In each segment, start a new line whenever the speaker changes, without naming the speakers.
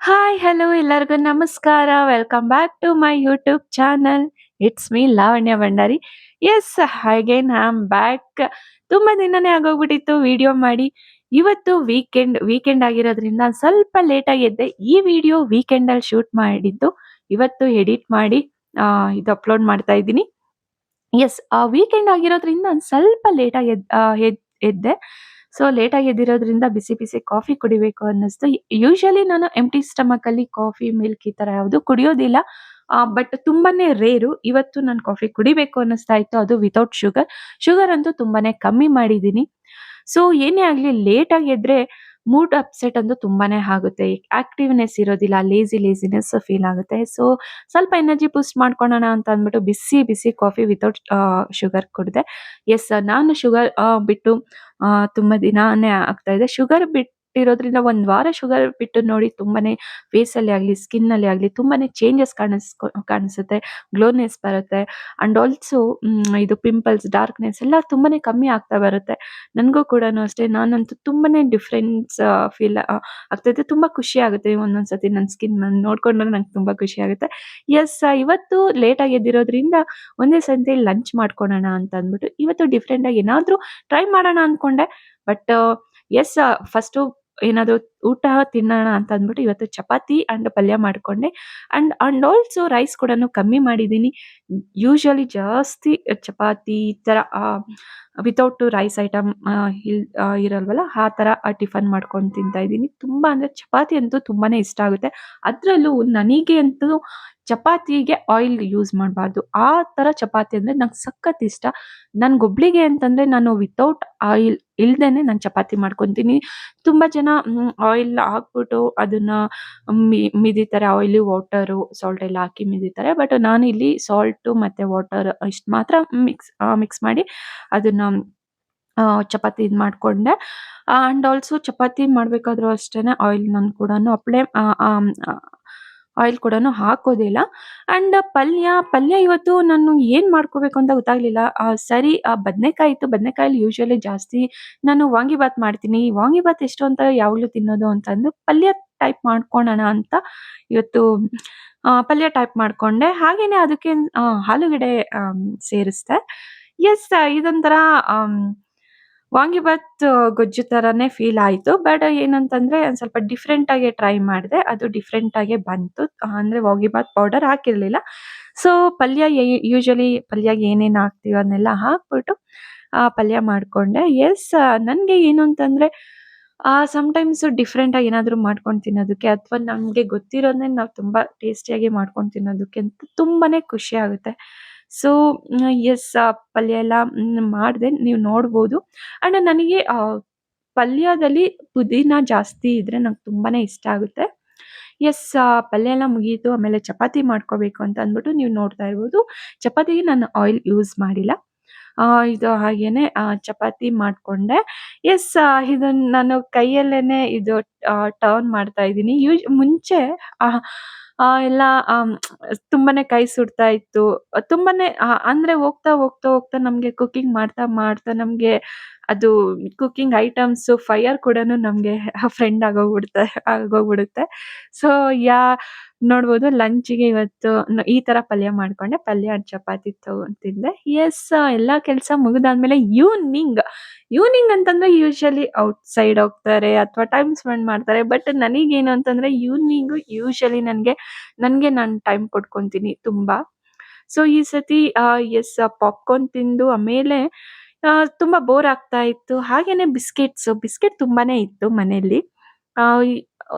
Hi, hello ಎಲ್ಲರಿಗೂ ನಮಸ್ಕಾರ. Welcome back to my YouTube channel. It's me Lavanya Bhandari. Yes, again I am back. ತುಂಬಾ ದಿನನೇ ಆಗೋಗ್ಬಿಟ್ಟಿತ್ತು video ಮಾಡಿ. ಇವತ್ತು ವೀಕೆಂಡ್ ಆಗಿರೋದ್ರಿಂದ ಸ್ವಲ್ಪ ಲೇಟಾಗಿ ಎದ್ದೆ. ಈ ವಿಡಿಯೋ ವೀಕೆಂಡಲ್ಲಿ ಶೂಟ್ ಮಾಡಿದ್ದು. ಇವತ್ತು ಎಡಿಟ್ ಮಾಡಿ ಇದು ಅಪ್ಲೋಡ್ ಮಾಡ್ತಾ ಇದ್ದೀನಿ. ಯೆಸ್, ವೀಕೆಂಡ್ ಆಗಿರೋದ್ರಿಂದ ಒಂದ್ ಸ್ವಲ್ಪ ಲೇಟಾಗಿ ಎದ್ದೆ. ಸೊ ಲೇಟಾಗಿ ಎದ್ದಿರೋದ್ರಿಂದ ಬಿಸಿ ಬಿಸಿ ಕಾಫಿ ಕುಡಿಬೇಕು ಅನ್ನಿಸ್ತು. ಯೂಶುವಲಿ ನಾನು ಎಂಪ್ಟಿ ಸ್ಟಮಕ್ ಅಲ್ಲಿ ಕಾಫಿ, ಮಿಲ್ಕ್ ಈ ತರ ಯಾವುದು ಕುಡಿಯೋದಿಲ್ಲ. ಬಟ್ ತುಂಬಾನೇ ರೇರು. ಇವತ್ತು ನಾನು ಕಾಫಿ ಕುಡಿಬೇಕು ಅನ್ನಿಸ್ತಾ ಇತ್ತು. ಅದು ವಿತೌಟ್ ಶುಗರ್. ಶುಗರ್ ಅಂತೂ ತುಂಬಾನೇ ಕಮ್ಮಿ ಮಾಡಿದ್ದೀನಿ. ಸೊ ಏನೇ ಆಗ್ಲಿ ಲೇಟಾಗಿ ಎದ್ರೆ ಮೂಡ್ ಅಪ್ಸೆಟ್ ಅಂತೂ ತುಂಬಾನೇ ಆಗುತ್ತೆ. ಆಕ್ಟಿವ್ನೆಸ್ ಇರೋದಿಲ್ಲ. ಲೇಸಿನೆಸ್ ಫೀಲ್ ಆಗುತ್ತೆ. ಸೊ ಸ್ವಲ್ಪ ಎನರ್ಜಿ ಬೂಸ್ಟ್ ಮಾಡ್ಕೊಳ್ಳೋಣ ಅಂತ ಅಂದ್ಬಿಟ್ಟು ಬಿಸಿ ಬಿಸಿ ಕಾಫಿ ವಿತೌಟ್ ಶುಗರ್ ಕುಡ್ದೆ. ಯೆಸ್, ನಾನು ಶುಗರ್ ಬಿಟ್ಟು ತುಂಬಾ ದಿನಾನೇ ಆಗ್ತಾ ಇದೆ. ಶುಗರ್ ಬಿಟ್ಟಿರೋದ್ರಿಂದ ಒಂದ್ ವಾರ ಶುಗರ್ ಬಿಟ್ಟು ನೋಡಿ ತುಂಬಾನೇ ಫೇಸ್ ಅಲ್ಲಿ ಆಗ್ಲಿ, ಸ್ಕಿನ್ ಅಲ್ಲಿ ಆಗ್ಲಿ ತುಂಬಾನೇ ಚೇಂಜಸ್ ಕಾಣಿಸುತ್ತೆ. ಗ್ಲೋನೆಸ್ ಬರುತ್ತೆ. ಅಂಡ್ ಆಲ್ಸೋ ಇದು ಪಿಂಪಲ್ಸ್, ಡಾರ್ಕ್ನೆಸ್ ಎಲ್ಲ ತುಂಬಾನೇ ಕಮ್ಮಿ ಆಗ್ತಾ ಬರುತ್ತೆ. ನನ್ಗೂ ಕೂಡನು ಅಷ್ಟೇ. ನಾನಂತೂ ತುಂಬಾನೇ ಡಿಫ್ರೆನ್ಸ್ ಫೀಲ್ ಆಗ್ತೈತೆ. ತುಂಬಾ ಖುಷಿ ಆಗುತ್ತೆ ಒಂದೊಂದ್ಸತಿ ನನ್ನ ಸ್ಕಿನ್ ನೋಡ್ಕೊಂಡ್ರೆ ನಂಗೆ ತುಂಬಾ ಖುಷಿ ಆಗುತ್ತೆ. ಯೆಸ್, ಇವತ್ತು ಲೇಟ್ ಆಗಿ ಎದ್ದಿರೋದ್ರಿಂದ ಒಂದೇ ಸಂತೆ ಲಂಚ್ ಮಾಡ್ಕೊಳ್ಳೋಣ ಅಂತ ಅಂದ್ಬಿಟ್ಟು ಇವತ್ತು ಡಿಫ್ರೆಂಟ್ ಆಗಿ ಏನಾದ್ರೂ ಟ್ರೈ ಮಾಡೋಣ ಅನ್ಕೊಂಡೆ. ಬಟ್ ಯೆಸ್, ಫಸ್ಟು ಏನಾದ್ರು ಊಟ ತಿನ್ನೋಣ ಅಂತ ಅಂದ್ಬಿಟ್ಟು ಇವತ್ತು ಚಪಾತಿ ಅಂಡ್ ಪಲ್ಯ ಮಾಡ್ಕೊಂಡೆ. ಅಂಡ್ ಆಲ್ಸೋ ರೈಸ್ ಕೂಡನು ಕಮ್ಮಿ ಮಾಡಿದ್ದೀನಿ. ಯೂಶುವಲಿ ಜಾಸ್ತಿ ಚಪಾತಿ ಈ ತರ ವಿತೌಟ್ ರೈಸ್ ಐಟಮ್ ಇರಲ್ವಲ್ಲ, ಆ ತರ ಟಿಫನ್ ಮಾಡ್ಕೊಂಡು ತಿಂತಾ ಇದ್ದೀನಿ. ತುಂಬಾ ಅಂದ್ರೆ ಚಪಾತಿ ಅಂತೂ ತುಂಬಾನೇ ಇಷ್ಟ ಆಗುತ್ತೆ. ಅದ್ರಲ್ಲೂ ನನಗೆ ಅಂತೂ ಚಪಾತಿಗೆ ಆಯಿಲ್ ಯೂಸ್ ಮಾಡಬಾರ್ದು. ಆ ತರ ಚಪಾತಿ ಅಂದ್ರೆ ನಂಗೆ ಸಖತ್ ಇಷ್ಟ. ನನ್ಗೊಬ್ಳಿಗೆ ಅಂತಂದ್ರೆ ನಾನು ವಿತೌಟ್ ಆಯಿಲ್ ಇಲ್ದೇನೆ ನಾನು ಚಪಾತಿ ಮಾಡ್ಕೊಂತೀನಿ. ತುಂಬಾ ಜನ ಆಯಿಲ್ ಹಾಕ್ಬಿಟ್ಟು ಅದನ್ನ ಮಿದಿತಾರೆ. ಆಯಿಲ್, ವಾಟರು, ಸಾಲ್ಟ್ ಎಲ್ಲ ಹಾಕಿ ಮಿದಿತಾರೆ. ಬಟ್ ನಾನು ಇಲ್ಲಿ ಸಾಲ್ಟ್ ಮತ್ತೆ ವಾಟರ್ ಇಷ್ಟು ಮಾತ್ರ ಮಿಕ್ಸ್ ಮಾಡಿ ಅದನ್ನ ಚಪಾತಿ ಇದ್ ಮಾಡ್ಕೊಂಡೆ. ಅಂಡ್ ಆಲ್ಸೋ ಚಪಾತಿ ಮಾಡ್ಬೇಕಾದ್ರೂ ಅಷ್ಟೇನೆ ಆಯಿಲ್ ನಾನು ಕೂಡನು ಆಯಿಲ್ ಕೂಡನು ಹಾಕೋದಿಲ್ಲ. ಅಂಡ್ ಪಲ್ಯ ಇವತ್ತು ನಾನು ಏನ್ ಮಾಡ್ಕೋಬೇಕು ಅಂತ ಗೊತ್ತಾಗ್ಲಿಲ್ಲ. ಸರಿ, ಬದ್ನೆಕಾಯಿ ಇತ್ತು. ಬದ್ನೆಕಾಯಲ್ಲಿ ಯೂಶುವಲಿ ಜಾಸ್ತಿ ನಾನು ವಾಂಗಿಬಾತ್ ಮಾಡ್ತೀನಿ. ವಾಂಗಿಬಾತ್ ಎಷ್ಟು ಅಂತ ಯಾವಾಗ್ಲೂ ತಿನ್ನೋದು ಅಂತಂದು ಪಲ್ಯ ಟೈಪ್ ಮಾಡ್ಕೊಳ್ಳೋಣ ಅಂತ ಇವತ್ತು ಪಲ್ಯ ಟೈಪ್ ಮಾಡ್ಕೊಂಡೆ. ಹಾಗೇನೆ ಅದಕ್ಕೆ ಆಲೂಗಡ್ಡೆ ಸೇರಿಸ್ದೆ. ಯೆಸ್, ಇದೊಂಥರ ವಾಂಗಿಬಾತ್ ಗೊಜ್ಜು ತರಾನೇ ಫೀಲ್ ಆಯ್ತು. ಬಟ್ ಏನಂತಂದ್ರೆ ಒಂದ್ ಸ್ವಲ್ಪ ಡಿಫ್ರೆಂಟ್ ಆಗಿ ಟ್ರೈ ಮಾಡಿದೆ. ಅದು ಡಿಫ್ರೆಂಟ್ ಆಗೇ ಬಂತು. ಅಂದ್ರೆ ವಾಂಗಿಬಾತ್ ಪೌಡರ್ ಹಾಕಿರ್ಲಿಲ್ಲ. ಸೊ ಪಲ್ಯ ಯೂಶುವಲಿ ಪಲ್ಯಗೆ ಏನೇನ್ ಹಾಕ್ತೀವಿ ಅದನ್ನೆಲ್ಲ ಹಾಕ್ಬಿಟ್ಟು ಪಲ್ಯ ಮಾಡ್ಕೊಂಡೆ. ಯೆಸ್, ನನ್ಗೆ ಏನು ಅಂತಂದ್ರೆ ಸಮ್‌ಟೈಮ್ಸ್ ಡಿಫ್ರೆಂಟ್ ಆಗಿ ಏನಾದ್ರು ಮಾಡ್ಕೊಂಡು ತಿನ್ನೋದಕ್ಕೆ ಅಥವಾ ನಮ್ಗೆ ಗೊತ್ತಿರೋದನ್ನೇ ನಾವು ತುಂಬಾ ಟೇಸ್ಟಿಯಾಗಿ ಮಾಡ್ಕೊಂಡು ತಿನ್ನೋದಕ್ಕೆ ಅಂತ ತುಂಬಾನೇ ಖುಷಿ ಆಗುತ್ತೆ. ಸೊ ಯೆಸ್, ಪಲ್ಯ ಎಲ್ಲ ಮಾಡ್ದೆ. ನೀವು ನೋಡ್ಬೋದು. ಅಂಡ್ ನನಗೆ ಪಲ್ಯದಲ್ಲಿ ಪುದೀನ ಜಾಸ್ತಿ ಇದ್ರೆ ನಂಗೆ ತುಂಬಾನೇ ಇಷ್ಟ ಆಗುತ್ತೆ. ಯೆಸ್, ಪಲ್ಯ ಎಲ್ಲ ಮುಗೀತು. ಆಮೇಲೆ ಚಪಾತಿ ಮಾಡ್ಕೋಬೇಕು ಅಂತ ಅಂದ್ಬಿಟ್ಟು ನೀವು ನೋಡ್ತಾ ಇರ್ಬೋದು. ಚಪಾತಿಗೆ ನಾನು ಆಯಿಲ್ ಯೂಸ್ ಮಾಡಿಲ್ಲ. ಇದು ಹಾಗೇನೆ ಚಪಾತಿ ಮಾಡ್ಕೊಂಡೆ. ಯೆಸ್, ಇದನ್ನ ನಾನು ಕೈಯಲ್ಲೇನೆ ಇದು ಟರ್ನ್ ಮಾಡ್ತಾ ಇದ್ದೀನಿ. ಮುಂಚೆ ಆಹ್, ಎಲ್ಲ ತುಂಬಾನೇ ಕೈ ಸುಡ್ತಾ ಇತ್ತು. ತುಂಬಾನೇ ಅಂದ್ರೆ ಹೋಗ್ತಾ ನಮ್ಗೆ ಕುಕಿಂಗ್ ಮಾಡ್ತಾ ನಮ್ಗೆ ಅದು ಕುಕಿಂಗ್ ಐಟಮ್ಸ್ ಫೈರ್ ಕೂಡನು ನಮ್ಗೆ ಫ್ರೆಂಡ್ ಆಗೋಗ್ಬಿಡುತ್ತೆ. ಸೊ ನೋಡ್ಬೋದು ಲಂಚಿಗೆ ಇವತ್ತು ಈ ತರ ಪಲ್ಯ ಮಾಡ್ಕೊಂಡೆ. ಪಲ್ಯ ಅಂಡ್ ಚಪಾತಿ ತಗೊಂಡ್ ತಿಂದೆ. ಯೆಸ್, ಎಲ್ಲಾ ಕೆಲ್ಸ ಮುಗಿದಾದ್ಮೇಲೆ ಈವ್ನಿಂಗ್ ಅಂತಂದ್ರೆ ಯೂಶುವಲಿ ಔಟ್‌ಸೈಡ್ ಹೋಗ್ತಾರೆ ಅಥವಾ ಟೈಮ್ ಸ್ಪೆಂಡ್ ಮಾಡ್ತಾರೆ. ಬಟ್ ನನಗೇನು ಅಂತಂದ್ರೆ ಈವ್ನಿಂಗು ಯೂಶುವಲಿ ನನ್ಗೆ ನಾನು ಟೈಮ್ ಕೊಟ್ಕೊಂತೀನಿ ತುಂಬಾ. ಸೊ ಈ ಸತಿ ಯೆಸ್, ಪಾಪ್‌ಕಾರ್ನ್ ತಿಂದು ಆಮೇಲೆ ತುಂಬಾ ಬೋರ್ ಆಗ್ತಾ ಇತ್ತು. ಹಾಗೇನೆ ಬಿಸ್ಕೆಟ್ ತುಂಬಾನೇ ಇತ್ತು ಮನೇಲಿ. ಈ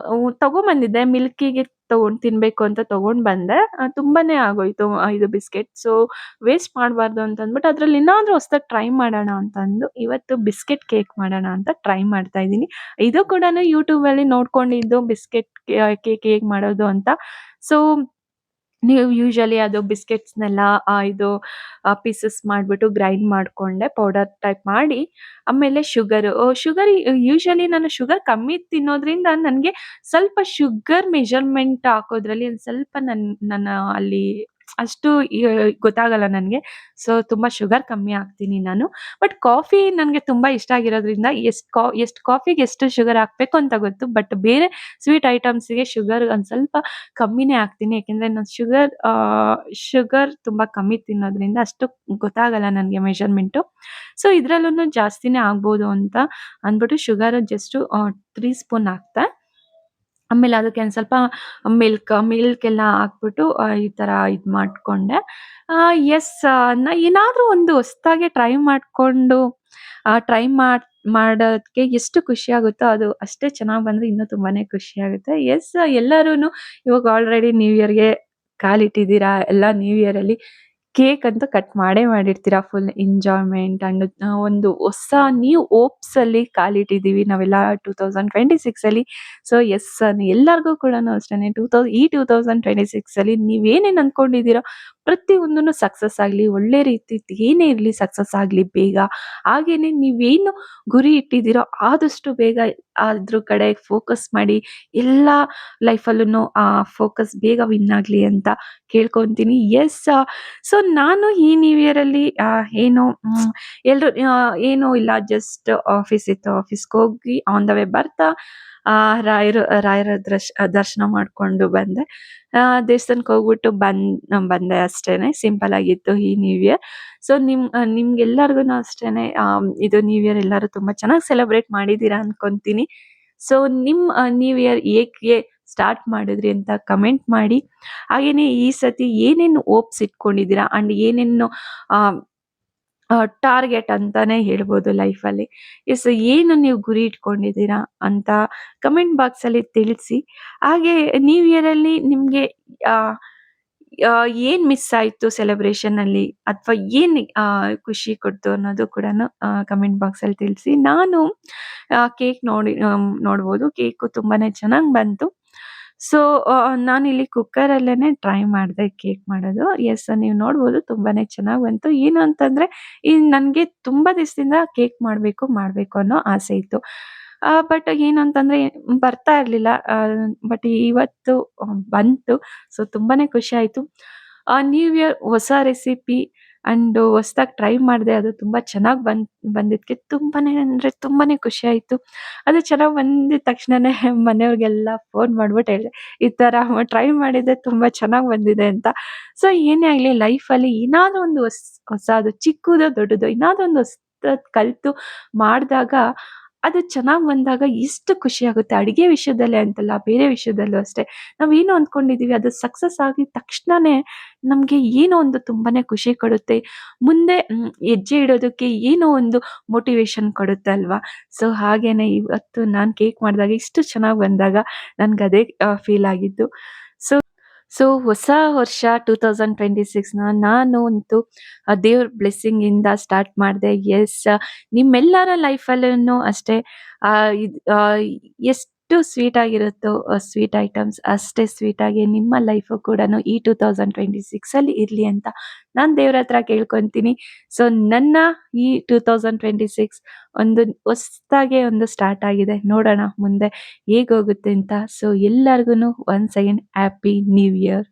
ತಗೊಂಬಂದಿದ್ದೆ ಮಿಲ್ಕಿಗೆ ತಗೊಂಡ್ ತಿನ್ಬೇಕು ಅಂತ ತಗೊಂಡ್ ಬಂದೆ. ತುಂಬಾನೇ ಆಗೋಯ್ತು ಇದು ಬಿಸ್ಕೆಟ್. ಸೊ ವೇಸ್ಟ್ ಮಾಡಬಾರ್ದು ಅಂತ ಅಂದ್ಬಿಟ್ಟು ಅದ್ರಲ್ಲಿ ಏನಾದ್ರೂ ಹೊಸದಾಗಿ ಟ್ರೈ ಮಾಡೋಣ ಅಂತ ಅಂದು ಇವತ್ತು ಬಿಸ್ಕೆಟ್ ಕೇಕ್ ಮಾಡೋಣ ಅಂತ ಟ್ರೈ ಮಾಡ್ತಾ ಇದ್ದೀನಿ. ಇದು ಕೂಡನು ಯೂಟ್ಯೂಬಲ್ಲಿ ನೋಡ್ಕೊಂಡಿದ್ದು ಬಿಸ್ಕೆಟ್ ಕೇಕ್ ಹೇಗ್ ಮಾಡೋದು ಅಂತ. ಸೊ ನೀವು ಯೂಶುವಲಿ ಅದು ಬಿಸ್ಕೆಟ್ಸ್‌ನೆಲ್ಲ ಇದು ಪೀಸಸ್ ಮಾಡ್ಬಿಟ್ಟು ಗ್ರೈಂಡ್ ಮಾಡ್ಕೊಂಡೆ. ಪೌಡರ್ ಟೈಪ್ ಮಾಡಿ ಆಮೇಲೆ ಶುಗರ್ ಯೂಶುವಲಿ ನಾನು ಶುಗರ್ ಕಮ್ಮಿ ತಿನ್ನೋದ್ರಿಂದ ನನ್ಗೆ ಸ್ವಲ್ಪ ಶುಗರ್ ಮೆಜರ್‌ಮೆಂಟ್ ಹಾಕೋದ್ರಲ್ಲಿ ಒಂದ್ ಸ್ವಲ್ಪ ನನ್ನ ಅಲ್ಲಿ ಅಷ್ಟು ಗೊತ್ತಾಗಲ್ಲ ನನಗೆ. ಸೊ ತುಂಬ ಶುಗರ್ ಕಮ್ಮಿ ಹಾಕ್ತೀನಿ ನಾನು. ಬಟ್ ಕಾಫಿ ನನಗೆ ತುಂಬ ಇಷ್ಟ ಆಗಿರೋದ್ರಿಂದ ಎಷ್ಟು ಕಾಫಿಗೆ ಎಷ್ಟು ಶುಗರ್ ಹಾಕಬೇಕು ಅಂತ ಗೊತ್ತು. ಬಟ್ ಬೇರೆ ಸ್ವೀಟ್ ಐಟಮ್ಸ್‌ಗೆ ಶುಗರ್ ಒಂದು ಸ್ವಲ್ಪ ಕಮ್ಮಿನೇ ಹಾಕ್ತೀನಿ. ಯಾಕೆಂದರೆ ನಾನು ಶುಗರ್ ತುಂಬ ಕಮ್ಮಿ ತಿನ್ನೋದ್ರಿಂದ ಅಷ್ಟು ಗೊತ್ತಾಗಲ್ಲ ನನಗೆ ಮೆಜರ್‌ಮೆಂಟು. ಸೊ ಇದ್ರಲ್ಲೂನು ಜಾಸ್ತಿನೇ ಆಗ್ಬೋದು ಅಂತ ಅಂದ್ಬಿಟ್ಟು ಶುಗರ್ ಜಸ್ಟು 3 ಸ್ಪೂನ್ ಹಾಕ್ದೆ. ಆಮೇಲೆ ಅದಕ್ಕೆ ಒಂದು ಸ್ವಲ್ಪ ಮಿಲ್ಕ್ ಎಲ್ಲ ಹಾಕ್ಬಿಟ್ಟು ಈ ಥರ ಇದು ಮಾಡ್ಕೊಂಡೆ. ಯೆಸ್ ಏನಾದ್ರೂ ಒಂದು ಹೊಸ್ದಾಗಿ ಟ್ರೈ ಮಾಡ್ಕೊಂಡು ಟ್ರೈ ಮಾಡೋದಕ್ಕೆ ಎಷ್ಟು ಖುಷಿಯಾಗುತ್ತೋ ಅದು ಅಷ್ಟೇ ಚೆನ್ನಾಗಿ ಬಂದ್ರೆ ಇನ್ನೂ ತುಂಬಾನೇ ಖುಷಿಯಾಗುತ್ತೆ. ಯೆಸ್ ಎಲ್ಲರೂನು ಇವಾಗ ಆಲ್ರೆಡಿ ನ್ಯೂ ಇಯರ್‌ಗೆ ಕಾಲಿಟ್ಟಿದ್ದೀರಾ. ಎಲ್ಲ ನ್ಯೂ ಇಯರಲ್ಲಿ ಕೇಕ್ ಅಂತೂ ಕಟ್ ಮಾಡೇ ಮಾಡಿರ್ತೀರಾ. ಫುಲ್ ಎಂಜಾಯ್‌ಮೆಂಟ್ ಅಂಡ್ ಒಂದು ಹೊಸ ನ್ಯೂ ಹೋಪ್ಸಲ್ಲಿ ಕಾಲಿಟ್ಟಿದ್ದೀವಿ ನಾವೆಲ್ಲ 2026 ಅಲ್ಲಿ. ಸೊ ಯೆಸ್ ಎಲ್ಲರಿಗೂ ಕೂಡನು ಅಷ್ಟೇನೆ 2026 ಅಲ್ಲಿ ನೀವೇನೇನು ಅಂದ್ಕೊಂಡಿದ್ದೀರೋ ಪ್ರತಿಯೊಂದೂನು ಸಕ್ಸಸ್ ಆಗಲಿ. ಒಳ್ಳೆ ರೀತಿದ್ ಏನೇ ಇರಲಿ ಸಕ್ಸಸ್ ಆಗಲಿ ಬೇಗ. ಹಾಗೇನೆ ನೀವೇನು ಗುರಿ ಇಟ್ಟಿದ್ದೀರೋ ಆದಷ್ಟು ಬೇಗ ಅದ್ರ ಕಡೆ ಫೋಕಸ್ ಮಾಡಿ. ಎಲ್ಲ ಲೈಫಲ್ಲೂನು ಆ ಫೋಕಸ್ ಬೇಗ ವಿನ್ ಆಗಲಿ ಅಂತ ಕೇಳ್ಕೊಂತೀನಿ. ಯೆಸ್ ಸೊ ನಾನು ಈ ನ್ಯೂ ಇಯರಲ್ಲಿ ಏನು ಎಲ್ರು ಏನೂ ಇಲ್ಲ, ಜಸ್ಟ್ ಆಫೀಸ್ ಇತ್ತು. ಆಫೀಸ್‌ಗೆ ಹೋಗಿ ಆನ್ ದ ವೇ ಬರ್ತಾ ರಾಯರ ದರ್ಶನ ಮಾಡ್ಕೊಂಡು ಬಂದೆ. ದೇವಸ್ಥಾನಕ್ಕೆ ಹೋಗ್ಬಿಟ್ಟು ಬಂದೆ ಅಷ್ಟೇನೆ. ಸಿಂಪಲ್ ಆಗಿತ್ತು ಈ ನ್ಯೂ ಇಯರ್. ಸೊ ನಿಮ್ಗೆಲ್ಲರಿಗೂನು ಅಷ್ಟೇನೆ ಇದು ನ್ಯೂ ಇಯರ್ ಎಲ್ಲರೂ ತುಂಬಾ ಚೆನ್ನಾಗಿ ಸೆಲೆಬ್ರೇಟ್ ಮಾಡಿದ್ದೀರಾ ಅನ್ಕೊಂತೀನಿ. ಸೊ ನ್ಯೂ ಇಯರ್ ಹೇಗೆ ಸ್ಟಾರ್ಟ್ ಮಾಡಿದ್ರಿ ಅಂತ ಕಮೆಂಟ್ ಮಾಡಿ. ಹಾಗೇನೆ ಈ ಸತಿ ಏನೇನು ಹೋಪ್ಸ್ ಇಟ್ಕೊಂಡಿದ್ದೀರಾ ಅಂಡ್ ಏನೇನು ಟಾರ್ಗೆಟ್ ಅಂತಾನೆ ಹೇಳ್ಬೋದು ಲೈಫಲ್ಲಿ. ಎಸ್ ಏನು ನೀವು ಗುರಿ ಇಟ್ಕೊಂಡಿದ್ದೀರಾ ಅಂತ ಕಮೆಂಟ್ ಬಾಕ್ಸಲ್ಲಿ ತಿಳಿಸಿ. ಹಾಗೆ ನ್ಯೂ ಇಯರಲ್ಲಿ ನಿಮಗೆ ಏನು ಮಿಸ್ ಆಯಿತು ಸೆಲೆಬ್ರೇಷನಲ್ಲಿ ಅಥವಾ ಏನು ಖುಷಿ ಕೊಡ್ತು ಅನ್ನೋದು ಕೂಡ ಕಮೆಂಟ್ ಬಾಕ್ಸಲ್ಲಿ ತಿಳಿಸಿ. ನಾನು ಕೇಕ್ ನೋಡ್ಬೋದು. ಕೇಕು ತುಂಬಾನೇ ಚೆನ್ನಾಗಿ ಬಂತು. ಸೊ ನಾನಿಲ್ಲಿ ಕುಕ್ಕರಲ್ಲೇ ಟ್ರೈ ಮಾಡಿದೆ ಕೇಕ್ ಮಾಡೋದು. ಯೆಸ್ ನೀವು ನೋಡ್ಬೋದು ತುಂಬಾನೇ ಚೆನ್ನಾಗಿ ಬಂತು. ಏನು ಅಂತಂದರೆ ನನಗೆ ತುಂಬ ದಿವಸದಿಂದ ಕೇಕ್ ಮಾಡಬೇಕು ಅನ್ನೋ ಆಸೆ ಇತ್ತು. ಬಟ್ ಏನು ಅಂತಂದರೆ ಬರ್ತಾ ಇರಲಿಲ್ಲ. ಬಟ್ ಇವತ್ತು ಬಂತು. ಸೊ ತುಂಬಾನೇ ಖುಷಿ ಆಯಿತು. ನ್ಯೂ ಇಯರ್ ಹೊಸ ರೆಸಿಪಿ ಆ್ಯಂಡ್ ಹೊಸ್ದಾಗಿ ಟ್ರೈ ಮಾಡಿದೆ. ಅದು ತುಂಬ ಚೆನ್ನಾಗಿ ಬಂದಿದ್ದಕ್ಕೆ ತುಂಬಾನೇ ಅಂದರೆ ತುಂಬಾನೇ ಖುಷಿ ಆಯಿತು. ಅದು ಚೆನ್ನಾಗಿ ಬಂದಿದ್ದ ತಕ್ಷಣನೇ ಮನೆಯವ್ರಿಗೆಲ್ಲ ಫೋನ್ ಮಾಡ್ಬಿಟ್ಟು ಹೇಳಿದೆ, ಈ ಥರ ಟ್ರೈ ಮಾಡಿದ್ದೆ ತುಂಬ ಚೆನ್ನಾಗಿ ಬಂದಿದೆ ಅಂತ. ಸೊ ಏನೇ ಆಗಲಿ ಲೈಫಲ್ಲಿ ಏನಾದರೂ ಒಂದು ಹೊಸದು ಚಿಕ್ಕದೋ ದೊಡ್ಡದೋ ಏನಾದರೂ ಒಂದು ಹೊಸ್ದಾಗಿ ಕಲಿತು ಮಾಡಿದಾಗ ಅದು ಚೆನ್ನಾಗಿ ಬಂದಾಗ ಎಷ್ಟು ಖುಷಿಯಾಗುತ್ತೆ. ಅಡುಗೆ ವಿಷಯದಲ್ಲೇ ಅಂತಲ್ಲ, ಬೇರೆ ವಿಷಯದಲ್ಲೂ ಅಷ್ಟೇ. ನಾವೇನು ಅಂದ್ಕೊಂಡಿದ್ದೀವಿ ಅದು ಸಕ್ಸಸ್ ಆಗಿದ ತಕ್ಷಣನೇ ನಮಗೆ ಏನೋ ಒಂದು ತುಂಬಾನೇ ಖುಷಿ ಕೊಡುತ್ತೆ. ಮುಂದೆ ಹೆಜ್ಜೆ ಇಡೋದಕ್ಕೆ ಏನೋ ಒಂದು ಮೋಟಿವೇಶನ್ ಕೊಡುತ್ತೆ ಅಲ್ವಾ? ಸೊ ಹಾಗೇನೆ ಇವತ್ತು ನಾನು ಕೇಕ್ ಮಾಡಿದಾಗ ಇಷ್ಟು ಚೆನ್ನಾಗಿ ಬಂದಾಗ ನನಗದೇ ಫೀಲ್ ಆಗಿದ್ದು. ಸೊ ಸೊ ಹೊಸ ವರ್ಷ 2026ನ ನಾನು ಅಂತೂ ದೇವ್ರ ಬ್ಲೆಸ್ಸಿಂಗಿಂದ ಸ್ಟಾರ್ಟ್ ಮಾಡಿದೆ. ಯೆಸ್ ನಿಮ್ಮೆಲ್ಲರ ಲೈಫಲ್ಲೂ ಅಷ್ಟೇ ಎಷ್ಟು ಸ್ವೀಟ್ ಆಗಿರುತ್ತೋ ಸ್ವೀಟ್ ಐಟಮ್ಸ್ ಅಷ್ಟೇ ಸ್ವೀಟಾಗಿ ನಿಮ್ಮ ಲೈಫು ಕೂಡ ಈ 2026ಅಲ್ಲಿ ಇರಲಿ ಅಂತ ನಾನು ದೇವ್ರ ಹತ್ರ ಕೇಳ್ಕೊತೀನಿ. ಸೊ ನನ್ನ ಈ 2026 ಒಂದು ಹೊಸ್ದಾಗೆ ಒಂದು ಸ್ಟಾರ್ಟ್ ಆಗಿದೆ. ನೋಡೋಣ ಮುಂದೆ ಹೇಗೋಗುತ್ತೆ ಅಂತ. ಸೊ ಎಲ್ಲರಿಗೂ once again happy new year.